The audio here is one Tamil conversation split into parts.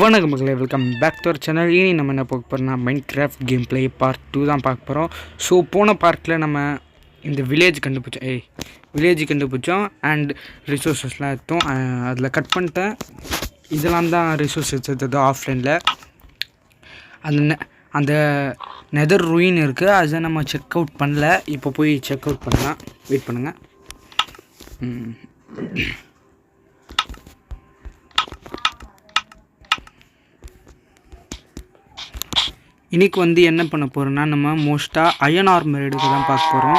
வணக்கம் மக்களே, welcome back to our channel. இனி நம்ம என்ன பார்க்க போகிறோம்னா மைன்கிராஃப்ட் கேம் பிளே பார்ட் 2 தான் பார்க்க போகிறோம். ஸோ போன பார்ட்டில் நம்ம இந்த வில்லேஜ் கண்டுபிடிச்சோம் அண்ட் ரிசோர்ஸஸ்லாம் எடுத்தோம். அதில் கட் பண்ணிட்டேன். இதெல்லாம் தான் ரிசோர்ஸஸ் எடுத்தது ஆஃப்லைனில். அந்த நெதர் ரூயின் இருக்குது, அதை நம்ம செக் அவுட் பண்ணல. இப்போ போய் செக் அவுட் பண்ணலாம். வெயிட் பண்ணுங்கள். இன்றைக்கி என்ன பண்ண போகிறோன்னா, நம்ம மோஸ்ட்டாக அயன் ஆர்மர் எடுக்க தான் பார்க்க போகிறோம்.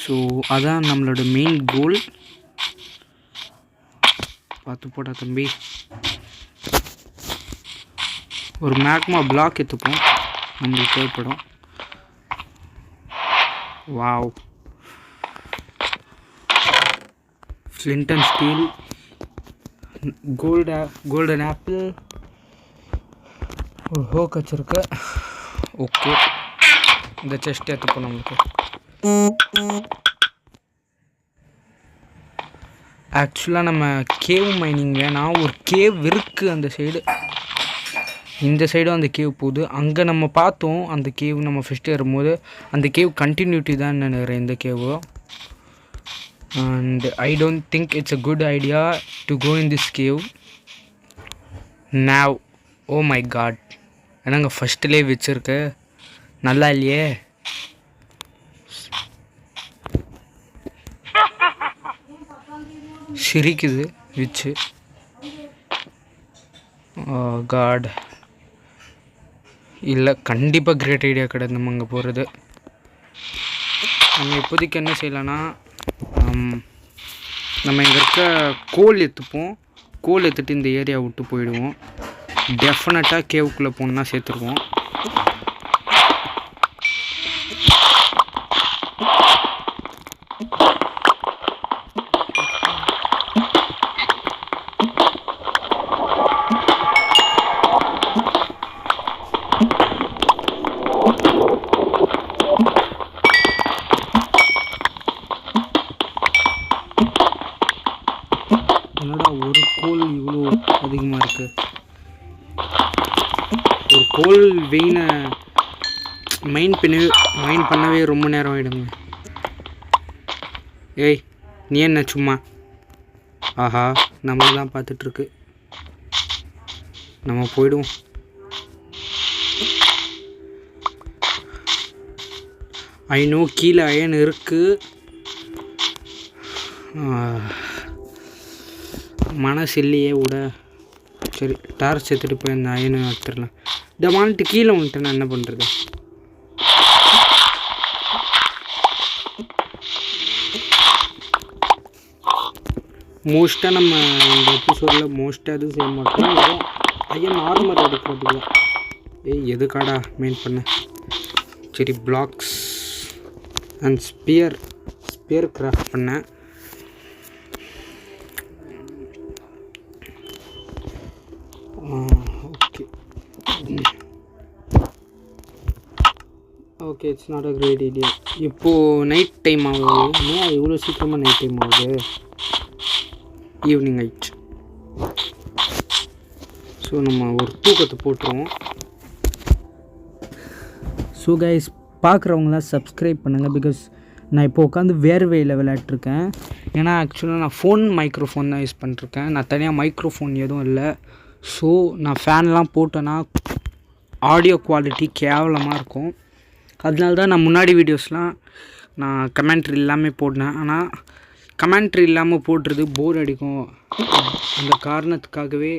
ஸோ அதான் நம்மளோட மெயின் கோல். பார்த்து போட்டா தம்பி. ஒரு மேக்மா பிளாக் எடுத்துப்போம், நம்மளுக்கு தேவைப்படும். Wow, flint and Steeles, golden apple, ஒரு ஹோக் வச்சுருக்கு. ஓகே, இந்த செஸ்ட் எடுத்துப்போம். நம்மளுக்கு ஆக்சுவலாக நம்ம கேவ் மைனிங் வேணாம், ஒரு கேவ் இருக்குது அந்த சைடு. இந்த சைடும் அந்த கேவ் போகுது. அங்கே நம்ம பார்த்தோம் அந்த கேவ். நம்ம ஃபஸ்ட்டு ஏறும்போது அந்த கேவ் கண்டினியூட்டி தான் நினைக்கிறேன் இந்த cave. And I don't think it's a good idea to go in this cave now. Oh my god, என்னங்க ஃபஸ்ட்லேயே வச்சுருக்கு, நல்லா இல்லையே. சிரிக்குது விச்சு. காட், இல்லை கண்டிப்பாக கிரேட் ஐடியா கிடையாது நம்ம அங்கே போகிறது. நம்ம இப்போதைக்கு என்ன செய்யலான்னா, நம்ம இங்கே இருக்க கோல் எடுத்துப்போம். கோல் எடுத்துகிட்டு இந்த ஏரியா விட்டு போயிடுவோம். டெஃபினட்டாக கேவுக்குள்ளே போகணுன்னா சேர்த்துருவோம். என்னடா ஒரு கோல் இவ்வளோ அதிகமாக இருக்குது. ஒரு கோல் வெயினை மைன் பண்ணவே ரொம்ப நேரம் ஆகிடுங்க. ஏய், நீ என்ன சும்மா? ஆஹா, நம்மள தான் பார்த்துட்ருக்கு. நம்ம போயிடுவோம். ஐநோ கீழே அயன் இருக்குது. மனசு இல்லையே விட. சரி, டார்ச் எடுத்துகிட்டு போய் அந்த அயனை எடுத்துடலாம். இந்த மானிட்டு கீழே வந்துட்டு நான் என்ன பண்ணுறது? மோஸ்ட்டாக நம்ம இந்த எபிசோடில் மோஸ்ட்டாக எதுவும் செய்ய மாட்டோம். அயன் ஆர்மர் எடுக்கிறதுக்கு. ஏய், எதுக்காடா மெயின் பண்ண? சரி, பிளாக்ஸ் அண்ட் ஸ்பியர் கிராஃப்ட் பண்ணேன். Okay, it's not a great idea. இப்போது நைட் டைம் ஆகுது. ஏன் இவ்வளோ சீக்கிரமாக நைட் டைம் ஆகுது? ஈவினிங் ஆயிடுச்சு. ஸோ நம்ம ஒரு தூக்கத்தை போட்டுருவோம். ஸோ கைஸ், பார்க்குறவங்களாம் சப்ஸ்கிரைப் பண்ணுங்கள். பிகாஸ் நான் இப்போ உட்காந்து வேர்வையில் விளையாட்ருக்கேன். ஏன்னா ஆக்சுவலாக நான் ஃபோன் மைக்ரோஃபோன் தான் யூஸ் பண்ணிருக்கேன். நான் தனியாக மைக்ரோஃபோன் எதுவும் இல்லை. ஸோ நான் ஃபேன்லாம் போட்டேன்னா ஆடியோ குவாலிட்டி கேவலமாக இருக்கும். அதனால தான் நான் முன்னாடி வீடியோஸ்லாம் நான் கமெண்ட்ரி இல்லாமல் போட்டேன். ஆனால் கமெண்ட்ரி இல்லாமல் போடுறது போர் அடிக்கும். அந்த காரணத்துக்காகவே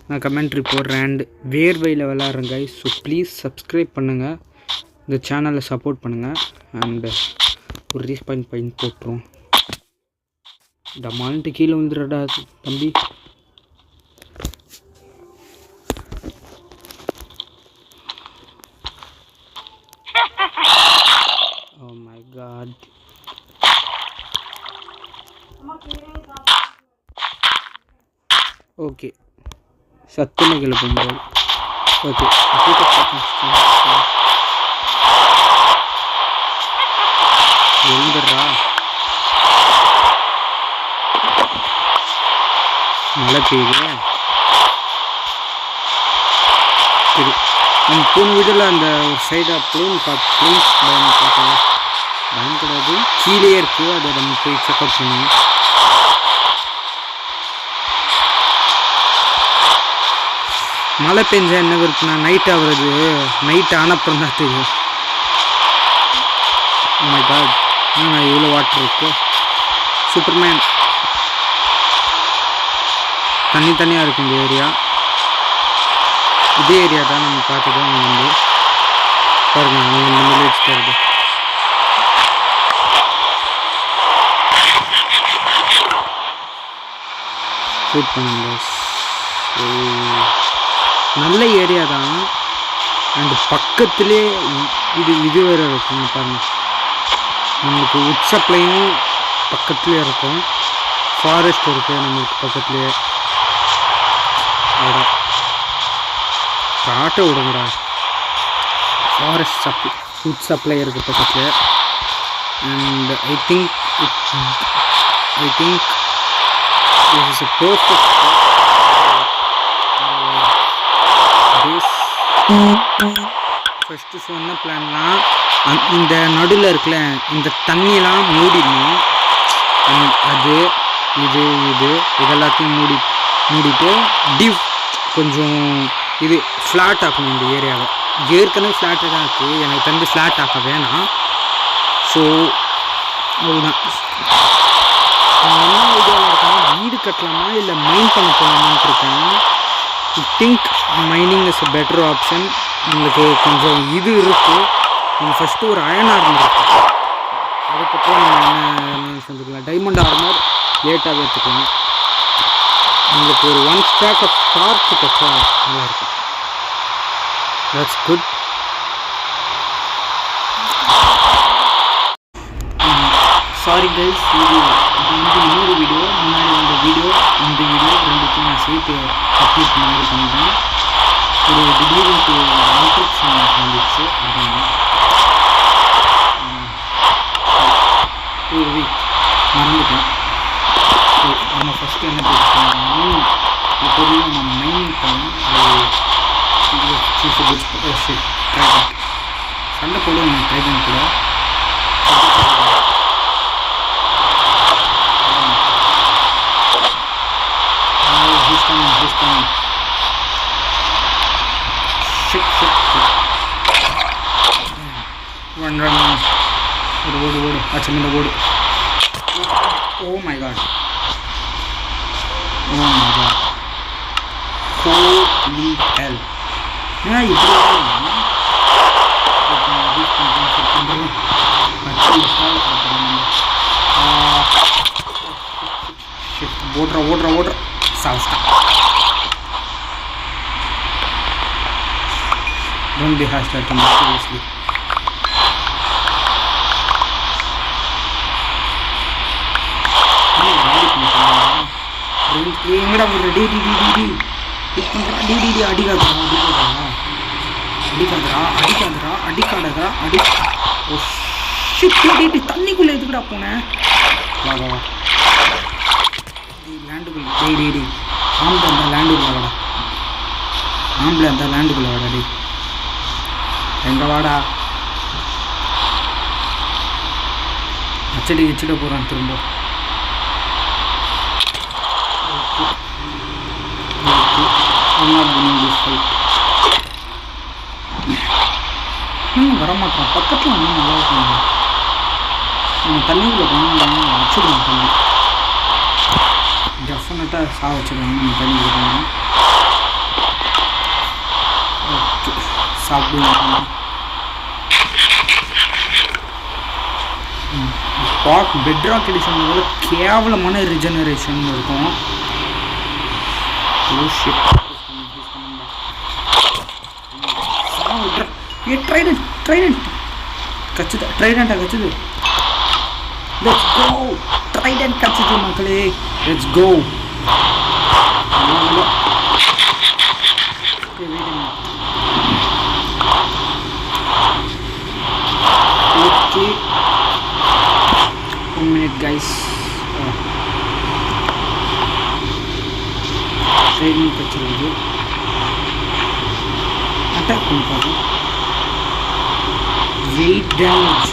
நான் கமெண்ட்ரி போடுறேன். அண்ட் வேர்வையில் விளாட்றேன் கைஸ். ஸோ ப்ளீஸ் சப்ஸ்கிரைப் பண்ணுங்கள், இந்த சேனலை சப்போர்ட் பண்ணுங்கள். அண்டு ஒரு ரீஸ்பாயின் பாயிண்ட் போட்டுரும். இந்த மானிட்டு கீழே வந்துடுறடா தம்பி. Oh my god. ஓகே, சத்துணை கிளப்ப முடியாது. ஓகே, எழுந்துடுறா. மழை பெய்யுது. இது நம்ம போன வீடியோவில் அந்த ஒரு சைடாக ப்ளேன் பார்த்தோம். பேன் கிடையாது, கீழே இருக்குது. அதை நம்ம போய் செக்அவுட் பண்ணுவோம். மழை பெஞ்சா என்ன இருக்குன்னா நைட் ஆகுறது, நைட் ஆனப்புறம் தான் தெரியும். மை காட், நான் இவ்வளோ வாட்டர் இருக்கு. சூப்பர்மேன். தனியாக இருக்குது இந்த ஏரியா. இதே ஏரியா தான் நம்ம பார்த்தது. அவங்க வந்து பாருங்க, அவங்க இந்த வில்லேஜ் தருது. ஷூட் பண்ணுங்க. நல்ல ஏரியா தான். அண்ட் பக்கத்துலேயே இது வேறு இருக்குங்க பாருங்க. நம்மளுக்கு உட் சப்ளையும் பக்கத்துலேயே இருக்கும். ஃபாரஸ்ட் இருக்குது நம்மளுக்கு பக்கத்துலேயே. காட்ட விடுங்கடா. ஃபாரஸ்ட் உட் சப்ளை இருக்குது பக்கத்தில். And I think this is a perfect this first சொன்ன பிளான்லாம் இந்த நடுவில் இருக்குல்ல, இந்த தண்ணியெல்லாம் மூடிடணும். அது இதெல்லாத்தையும் மூடிட்டு டீப் கொஞ்சம் இது ஃப்ளாட் ஆக்கணும் இந்த ஏரியாவை. ஏற்கனவே ஃப்ளாட்டாக தான் இருக்குது, எனக்கு வந்து ஃப்ளாட் ஆக்க வேணாம். ஸோ அதுதான் என்ன ஐடியாவில் இருக்காங்க, வீடு கட்டலாமா இல்லை மைன் பண்ண போகலாமான்ட்டு இருக்கேன். I think mining is a better option. உங்களுக்கு கொஞ்சம் இது இருக்குது. நீங்கள் ஃபஸ்ட்டு ஒரு அயன் ஆர்மர் இருக்குது, அதுக்கப்புறம் நம்ம என்ன செஞ்சுக்கலாம், டைமண்ட் ஆர்மர் லேட்டாக எடுத்துக்கலாம். உங்களுக்கு ஒரு 1 stack ஆஃப் டார்ச் கட்டா நல்லாயிருக்கும். That's good. சாரி கைஸ், இது வந்து இன்னொரு வீடியோ. முன்னாடி இந்த வீடியோ ரெண்டுத்தையும் நான் சேர்த்து அப்லோட் பண்ணிட்டேன். ஒரு திடீர்னு இன்ஃபெக்ஷன் வந்துச்சு. அப்படின்னா ஒரு வீக் மறந்துட்டேன். ஸோ நம்ம ஃபஸ்ட்டு என்ன பேசுகிறோம், இப்போதையும் நம்ம மைனிங் பண்ணி ட்ரைடன் சண்டை போடுவோம். ட்ரைடன் கூட ஓடு அச்சமில்ல ஓடு. ஓ மை காட், ஹோலி ஹெல். ஏன்னா இப்படி ஓடுற சாவஸ்டா. Don't be hostile to me, seriously. எங்கடா ஒரு அடிக்காதரா. ஓ ஷிட், தண்ணிக்குள்ளே எதுக்குடா போனேன். வா லேண்டுக்குள்ளே ஆம்பளை அந்த லேண்டுக்குள்ளே வாடா. டே எங்கே வாடா, வச்சிட போகிறான் திரும்ப. வரமாட்டான் பக்கத்தில் வந்து நல்லா இருக்கும். தண்ணிக்குள்ளே போனால் வச்சுடுவோம். தண்ணி டெஃபினட்டாக வச்சுடுவாங்க. நம்ம தண்ணிக்குள்ளே போனோம். ஓகே, சாப்பிடுவோம். பெட்ராக் எடிஷன் கேவலமான ரிஜெனரேஷன் இருக்கும். ட்ரைடன்ட் கச்சுது. Let's go. ட்ரைடன்ட் கச்சுது மக்களே. Let's go. Okay, 1 minute guys. Trident கச்சுது. அட்டாக் பண்ணி பார்ப்போம். 8 டேமேஜ்.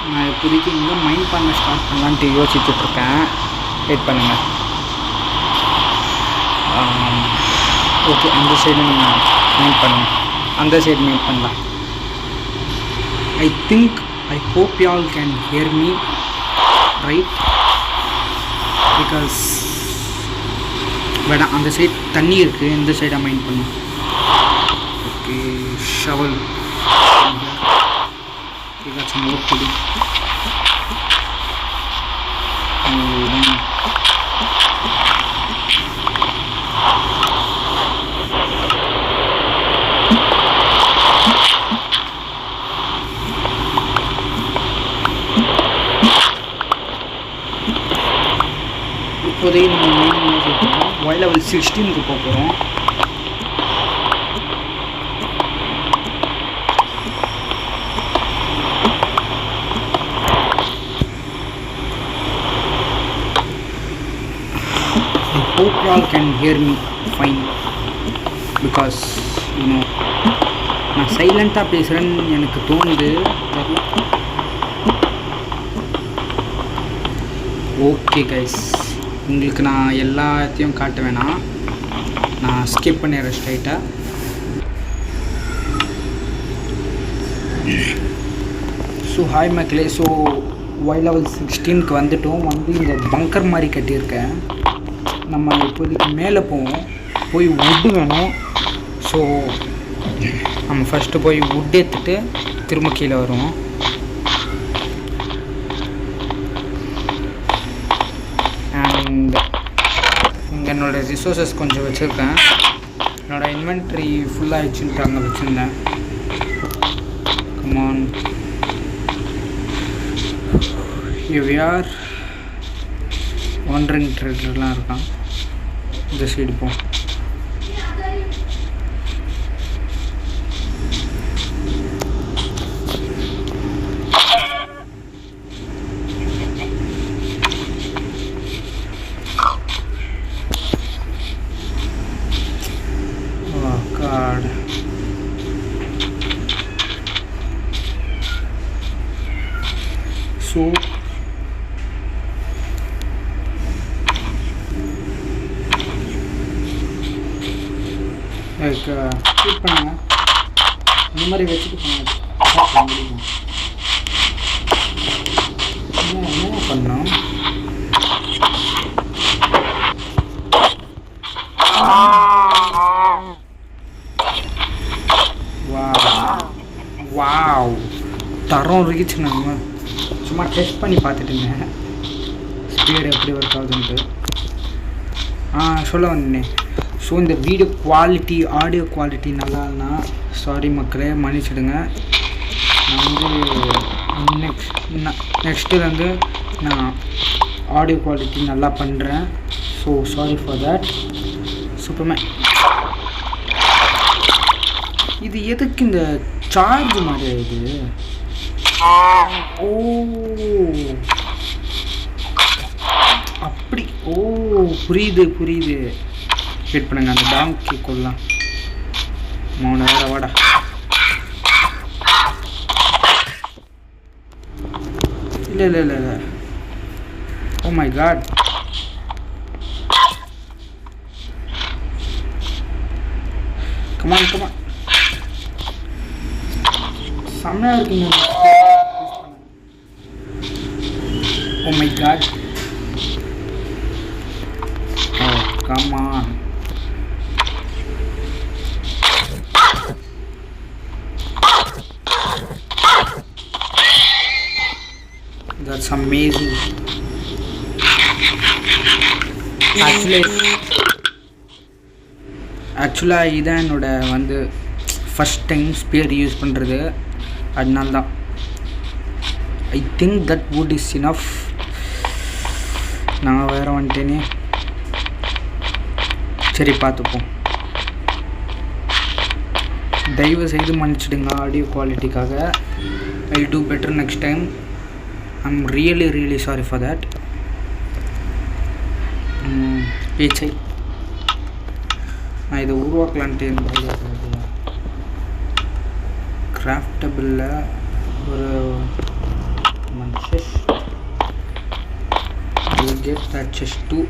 நான் இப்போதைக்கு இங்கே மைண்ட் பண்ண ஸ்டார்ட் பண்ணலான்ட்டு யோசிச்சுட்ருக்கேன். வெயிட் பண்ணுங்கள். ஓகே, அந்த சைடு நீங்கள் மைண்ட் பண்ணுங்கள். அந்த சைடு மைண்ட் பண்ணலாம். I hope you all can hear me right, because வேணாம், அந்த சைடு தண்ணி இருக்குது, இந்த சைடாக மைண்ட் பண்ணும். ஓகே, ஷவல் ஏதாச்சும் ஓகே. இப்போதைக்கு நம்ம ஒய் லெவல் 16க்கு போக போகிறோம். I hope you all can hear me fine, because நான் சைலண்ட்டாக பேசுகிறேன்னு எனக்கு தோணுது. ஓகே கைஸ், உங்களுக்கு நான் எல்லாத்தையும் காட்ட வேணாம், நான் ஸ்கிப் பண்ணிடுறேன் ஸ்ட்ரைட்டாக. ஸோ ஹாய் மக்களே. ஸோ ஒய் லெவல் 16க்கு வந்துட்டோம். இந்த பங்கர் மாதிரி கட்டியிருக்கேன். நம்ம இப்போதைக்கு மேலே போவோம். போய் வுட்டு வேணும். ஸோ நம்ம ஃபஸ்ட்டு போய் வுட் எடுத்துட்டு திரும்ப கீழே வருவோம். என்னோடய ரிசோர்ஸஸ் கொஞ்சம் வச்சுருக்கேன். என்னோடய இன்வென்ட்ரி ஃபுல்லாகிடுச்சுன்ட்டு அங்கே வச்சுருந்தேன். கமான், எவ்வியார் வாண்டரிங் ட்ரெட்லாம் இருக்கான். இந்த சைடு போ. ஸோ ஷூட் பண்ணுங்க. இந்த மாதிரி வச்சுட்டு பண்ண முடியும். என்ன பண்ணோம்? வாவ், தரம் இருந்துச்சு. நம்ம சும்மா டெஸ்ட் பண்ணி பார்த்துட்டு இருந்தேன் ஸ்பீடு எப்படி ஒர்க் ஆகுதுன்ட்டு. சொல்ல வந்தேன். ஸோ இந்த வீடியோ குவாலிட்டி, ஆடியோ குவாலிட்டி நல்லா இல்லைனா சாரி மக்களே, மன்னிச்சிடுங்க. நான் வந்து நெக்ஸ்ட்டு நான் ஆடியோ குவாலிட்டி நல்லா பண்ணுறேன். So sorry for that. Superman, இது எதுக்கு இந்த சார்ஜ் மாதிரி ஆகுது? ஓ அப்படி, ஓ புரியுது. வெயிட் பண்ணுங்க, அந்த டாங்கி கொள்ளலாம். மௌன வேற வாடா. இல்லை. ஓ மை காட். கமான் செம்மையாக இருக்குங்க. Oh my god. Oh come on. That's amazing. ஆக்சுவலாக இதான் என்னோட வந்து ஃபஸ்ட் டைம் ஸ்பியர் யூஸ் பண்ணுறது. அதனால தான் I think that would is enough. நான் வேறு வந்துட்டேனே. சரி பார்த்துப்போம். தயவு செய்து மன்னிச்சிடுங்க ஆடியோ குவாலிட்டிக்காக. I do better next time. I'm really sorry for that. பேச்சை நான் இதை உருவாக்கலான்ட்டு கிராஃப்டபிளில் ஒரு chest. I will get that chest too.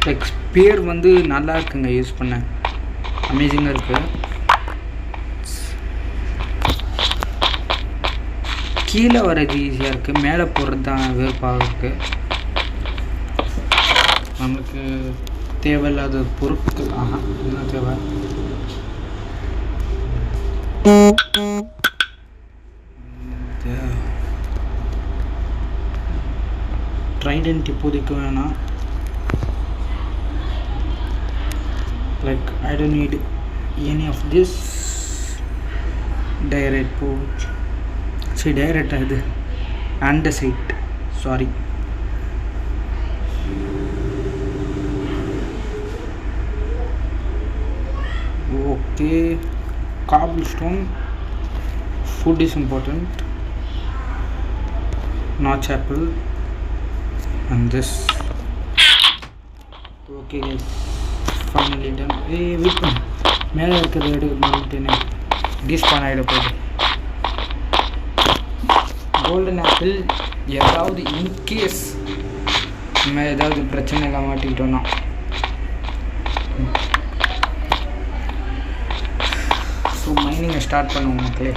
Like spear வந்து நல்லா இருக்குங்க, யூஸ் பண்ண அமேசிங்காக இருக்குது. கீழே வர்றது ஈஸியாக இருக்குது, மேலே போகிறது தான் வேறுபாக இருக்குது. நமக்கு தேவையில்லாத பொருட்கள் என்ன தேவை? ட்ரைடன்ட் இப்போதைக்கு வேணாம். Like I don't need any of this. Direct port. See, direct அது andesite. Sorry. Okay. Cobblestone. Food is important. Notch apple. And this. Okay guys. Finally done. Hey, wait. மேலே இருக்கிறத எடுக்கணும்னு டிஸ்பான் ஆகிட போகுது. கோல்டன் ஆப்பிள் ஏதாவது இன்கேஸ் நம்ம ஏதாவது பிரச்சனை எல்லாம் மாட்டிக்கிட்டோன்னா ஸோ மைனிங்கை ஸ்டார்ட் பண்ணுவோம் மக்களே.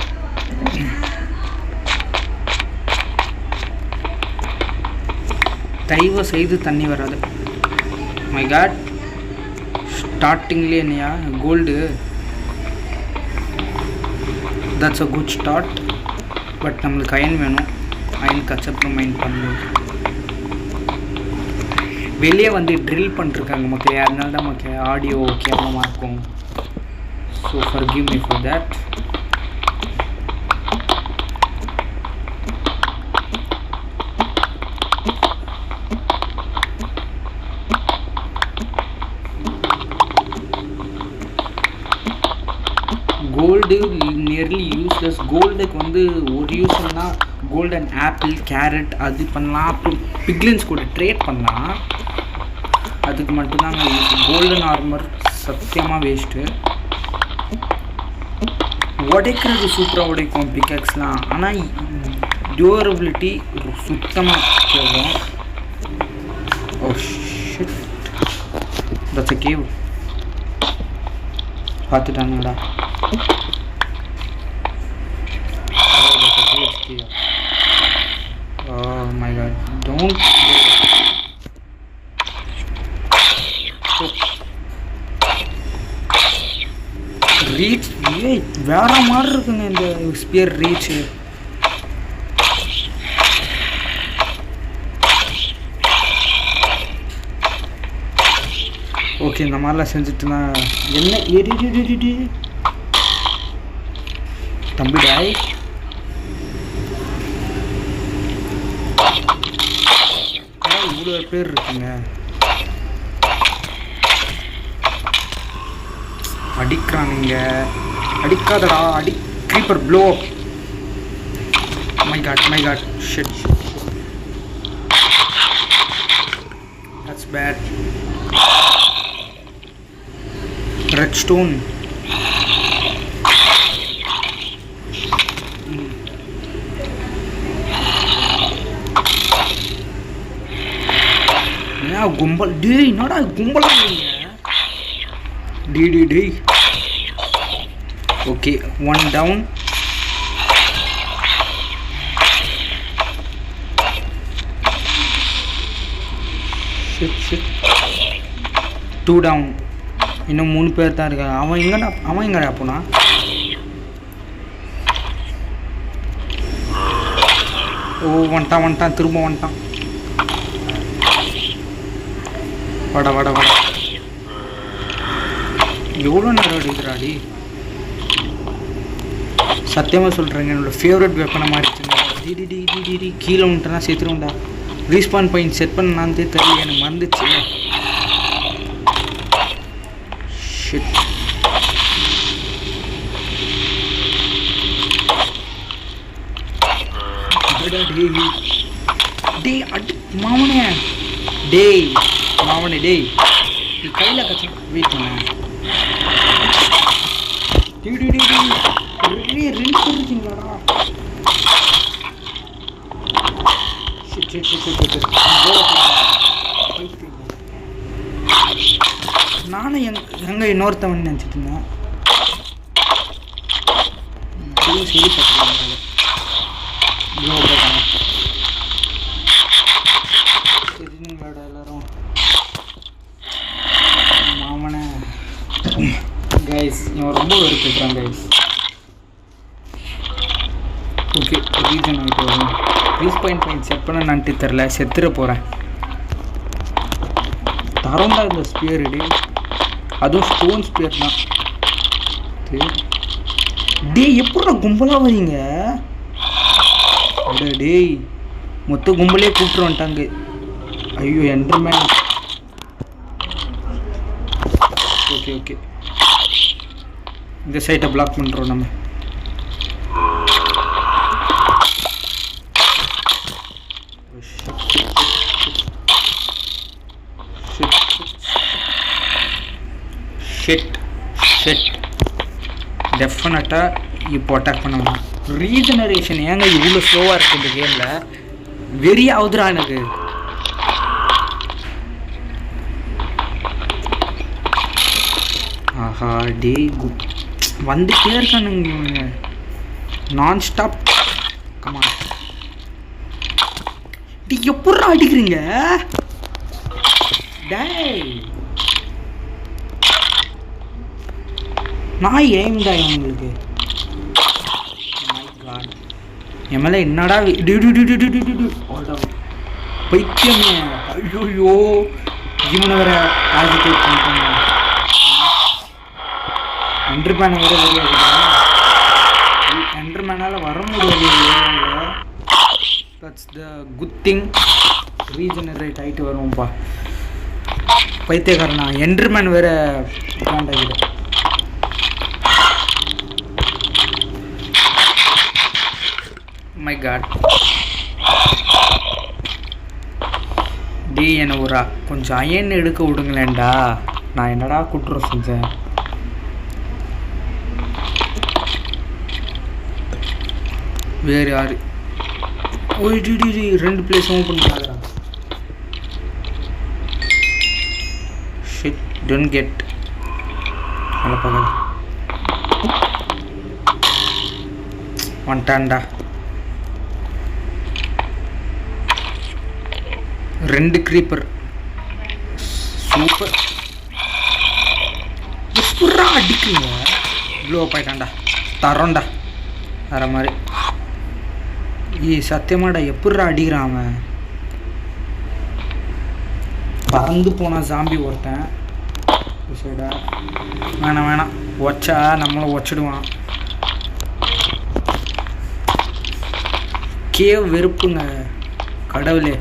தயவு செய்து தண்ணி வராது. மை காட், ஸ்டார்டிங்லேயே என்னையா gold. That's a good start. But நம்மளுக்கு அயன் வேணும். அயன் கச்சப்புறம் மைண்ட் பண்ணும்போது வெளியே வந்து ட்ரில் பண்ணிருக்காங்க மக்களே. அதனால தான் மக்களே ஆடியோ கேவலமாக இருக்கும். So forgive me for that. Gold nearly useless. கோல்டுக்கு வந்து ஒரு யூஸ்னா கோல்டன் ஆப்பிள், கேரட் அது பண்ணலாம். அப்புறம் பிக்லின்ஸ் கூட ட்ரேட் பண்ணலாம். அதுக்கு மட்டும்தாங்க யூஸ். கோல்டன் ஆர்மர் சத்தியமாக வேஸ்ட்டு. உடைக்கிறது சூப்பராக உடைக்கும் பிக்கெக்ஸ்லாம். ஆனால் டியூரபிலிட்டி சுத்தமாக போகும். Oh shit, that's a cave. பார்த்துட்டானுங்கடா. Oh my god, don't reach. வேற மாதிரி இருக்குங்க இந்த ஸ்பியர் ரீச். ஓகே, இந்த மாதிரிலாம் செஞ்சுட்டுனா என்ன எடி தம்பிடாய். இவ்வளோ பேர் இருக்குங்க. அடிக்கிறானுங்க. அடிக்காதடா, அடி. creeper blow up. my god, shit. That's bad. redstone. கும்பல் டேய், என்னடா கும்பலா டேய். Okay, one down. Shit 2 down. இன்னும் 3 பேர் தான் இருக்காங்க. அவன் எங்கடா போனா? ஓ வந்துட்டான், திரும்ப வந்துட்டான். வாடா. எவ்வளோ நேரம் அடிக்கிறாடி. சத்தியமாக சொல்கிறேங்க, என்னோடய ஃபேவரட் வெப்பனை மாறிச்சுங்க. டி கீழே வந்துட்டேன்னா சேர்த்துருவோண்டா. ரீஸ்பான் பாயிண்ட் செட் பண்ணான்னு தெரியல, எனக்கு மறந்துச்சு. ஷிட். டேய் அடி மாவனே, டேய் மாவனே, டேய் நீ கையில் கட்சி வெயிட் பண்ண. ரெண்டு சொல்லிச்சிங்களாடா. நானும் எங்க இன்னொருத்தவன் நினச்சிட்டு இருந்தேன். சொல்லி தெரிஞ்சுங்களாடா எல்லாரும். மாமனை கைஸ் இவன் ரொம்ப வெறுத்துக்கிறான் கைஸ். ஓகே ரீசன் ஆகிட்டு வரும். பாயிண்ட் செட் பண்ண நன்ட்டு தெரில, செத்துற போகிறேன். தரம்டா இந்த ஸ்பியர் டே, அதுவும் ஸ்டோன் ஸ்பியர் தான். டே எப்படா கும்பலாக வரீங்க? டேய் மொத்த கும்பலே கூப்பிட்டு வந்துட்டாங்க. ஐயோ என்டர்மேன். ஓகே ஓகே இந்த சைட்டை பிளாக் பண்ணுறோம் நம்ம. டெஃபினட்டாக இப்போ அட்டாக் பண்ணணும். ரீஜெனரேஷன் ஏங்க இவ்வளோ ஸ்லோவாக இருக்குது இந்த கேமில்? வெறி ஆகுதுரா எனக்கு. ஆஹா டே வந்துட்டே இருக்கானுங்க இவங்க நான் ஸ்டாப். கமா டி எப்படா அடிக்கிறீங்க? டேய் நான் ஏம்டா உங்களுக்கு. என் மேலே என்னடா பைத்தியமே. ஐயோயோ இவனை வேற ஆஜிடேட் பண்ணிட்டாங்க. என்டர்மேனை வேற தெரியாது. என்டர்மேனால் வர முடியாது. That's the good thing. Regenerate ஆகிட்டு வருவோம்ப்பா. பைத்தியக்காரனா என்டர்மேன் வேற காண்டாகிடும். My God. டே என்ன ஒரு கொஞ்சம் அயன் எடுக்க விடுங்களேன்டா. நான் என்னடா குற்றம் செஞ்சேன்? வேறு யாரு? ஓய் டி ரெண்டு பிளேஸ் ஓப்பன் பண்ணுறான். Shit don't get. நல்லா பார்க்க வந்துட்டான்டா. ரெண்டு க்ரீப்பர் சூப்பர். எப்படா அடிக்குங்க? ப்ளோ போயிட்டான்டா. தரோண்டா வேற மாதிரி. சத்தியமாடா எப்படா அடிக்கிறான் அவன்? பறந்து போனான் ஜாம்பி ஒருத்தன். சரிடா வேணாம் ஒச்சா நம்மளை ஒச்சிடுவான். கேவ் வெறுப்புங்க கடவுளே.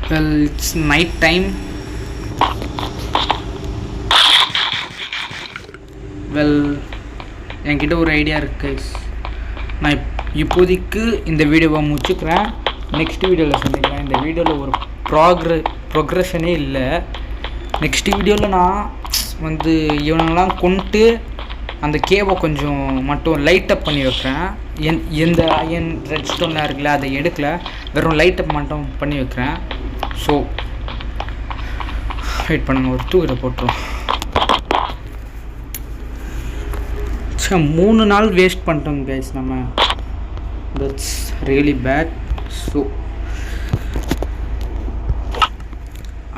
Well, it's night time. Well, என்கிட்ட ஒரு ஐடியா இருக்கு. நான் இப்போதைக்கு இந்த வீடியோவை முடிச்சுக்கிறேன். நெக்ஸ்ட் வீடியோவில் சந்திக்கிறேன். இந்த வீடியோவில் ஒரு ப்ரோக்ரஷனே இல்லை. நெக்ஸ்ட் வீடியோவில் நான் வந்து இவனெல்லாம் கொண்டு அந்த கேவை கொஞ்சம் மட்டும் லைட்டப் பண்ணி வைக்கிறேன். எந்த அயன் ரெட் ஸ்டோன்லாம் இருக்குல்ல அதை எடுக்கல, வெறும் லைட்டப் மட்டும் பண்ணி வைக்கிறேன். ஸோ வெயிட் பண்ணுங்க, ஒரு தூக்கிட்ட போட்டுரும். 3 நாள் வேஸ்ட் பண்ணிட்டோம் கைஸ் நம்ம. That's really bad. ஸோ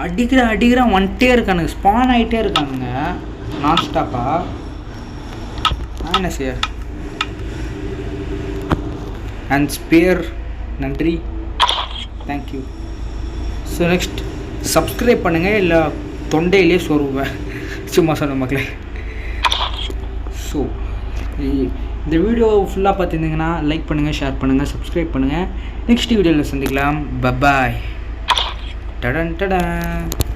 அடிக்கிறேன் வந்துட்டே இருக்கானுங்க, ஸ்பான் ஆகிட்டே இருக்கானுங்க நான் ஸ்டாப்பாக. நான் என்ன செய்ய? அண்ட் ஸ்பியர் நன்றி, தேங்க்யூ. ஸோ நெக்ஸ்ட் சப்ஸ்கிரைப் பண்ணுங்கள், இல்லை தொண்டையிலே சொருவேன் சும்மா சொன்ன மக்களே. ஸோ இந்த வீடியோ ஃபுல்லாக பார்த்துருந்தீங்கன்னா லைக் பண்ணுங்கள், ஷேர் பண்ணுங்கள், சப்ஸ்கிரைப் பண்ணுங்கள். நெக்ஸ்ட் வீடியோவில் சந்திக்கலாம். பபாய். டடன் டடன்.